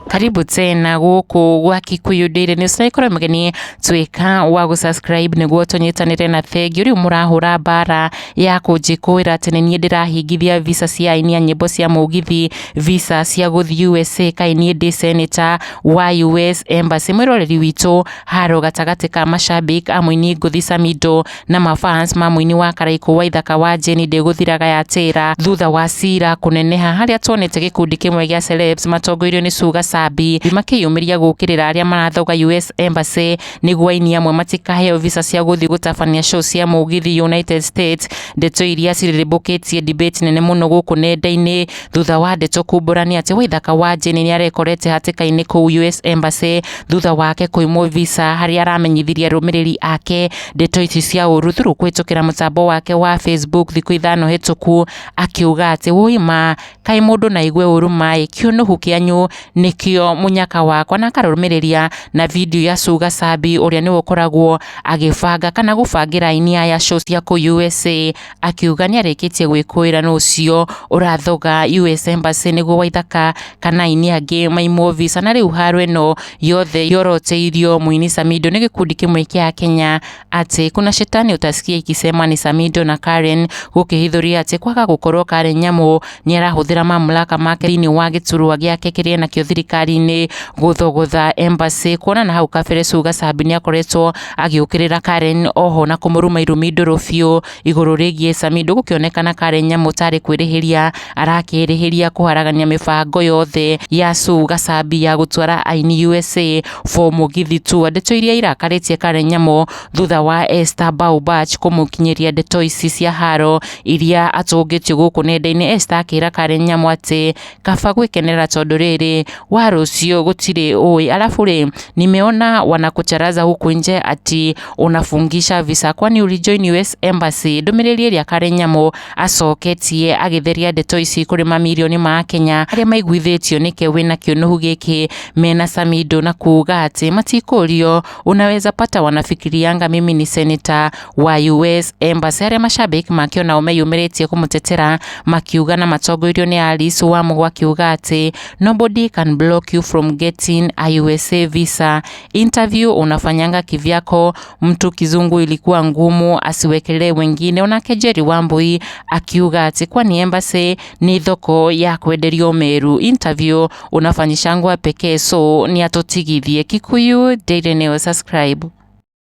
Karibu tena guku gwa Kikuyu Daily News na ikora mgeni twika wa gusubscribe niguo tunyitanire na thegi uri murahura bara ya kujikuira tene nie ndirahingithia visa cia aini a nyimbo cia mugithi visa cia guthi USA kaini ndi senator wa US Embassy mwiroreri witu haro gatagati ka mashabik amwini nguthi Samido na mafans ma mwini wa Karaiku Waithaka WA Jane ndi guthiraga ya tira thutha wa cira kuneneha haria tuonete gikundi kimwe gia celebs matongoirio ni Suga makiyumiria gukirira aria marathoga US Embassy niguo aini amwe matikaheo visa cia guthi gutabania show cia mugithi United States. Ndeto Iria ciriribukitie debate nene muno guku nendaini thutha wa Ndeto kumburania ati Waithaka WA Jane ni arekorete Hatīkaini ku US Embassy thutha wake kuimwo visa haria aramenyithirie rumiriri ake Ndeto Ici cia uruthuru kwitukira mutambo wake wa Facebook thiku ithano hituku akiuga ati woima kai mundu na igwe urumai kiunuhu kianyu nikio munyaka wakwa na karumiriria na video ya Suga Sabi uria ni ukoragwo agibanga kana gubangira aini aya show cia ku USA akiuga ni arikitie gwikuira no ucio urathoga US Embassy niguo Waithaka kana aini angi maimwo visa na riu haro ino yothe yoroteirio muini Samido ni gikundi kimwe kia Akenya ati kuna shetani utasikia ikisema ni Samido na Karen Kūhithūria ati kwaga gukorwo Karen Nyamu ni arahuthira mamlaka make thini wa giturwa giake kiria na kio thirikari-ini guthogotha Embassy kuona na hau kabere Suga Sabi ni akoretwo agiukirira Karen oho na kumuruma irumindoro biu iguru rigie Samido gukionekana Karen Nyamu tari kwirihiria arakirihiria kuharagania mibango yothe ya Suga Sabi ya gutwara aini USA for mugithi tour. Ndeto Iria irakaritie Karen Nyamu thutha wa Esther Baubach kumukinyiria Ndeto Ici cia haro iria atungitio guku nendaini. Esther akira Karen Nyamu ati kaba gwikenera tondu riri wa rucio gutire oi alafu nimeona wanakucharaza huku nje ati unafungisha visa kwani ulijoin US Embassy. Ndumiriri iria Karen Nyamu acoketie agitheria Ndeto Ici kuri mamilioni ma Kenya aria maiguithitio nike wina kiunuhu giki mena Samido na kuuga ati matikurio unaweza pata wanafikirianga mimi ni senator wa US Embassy. Aria mashabiki makiona umeyumiritie kumutetera makiuga na matongoirio ni Alice wa mugwa kiuga ati nobody can block you from getting a USA visa. Interview unafanyanga kivyako, mtu kizungu ilikuwa ngumu asiwekele wengine. Unakejeri Wambui akiuga ati kwani Embassy ni thoko ya kwenderio meru. Interview unafanyishangwa pekee so ni atotigithie. Kikuyu Daily News, subscribe.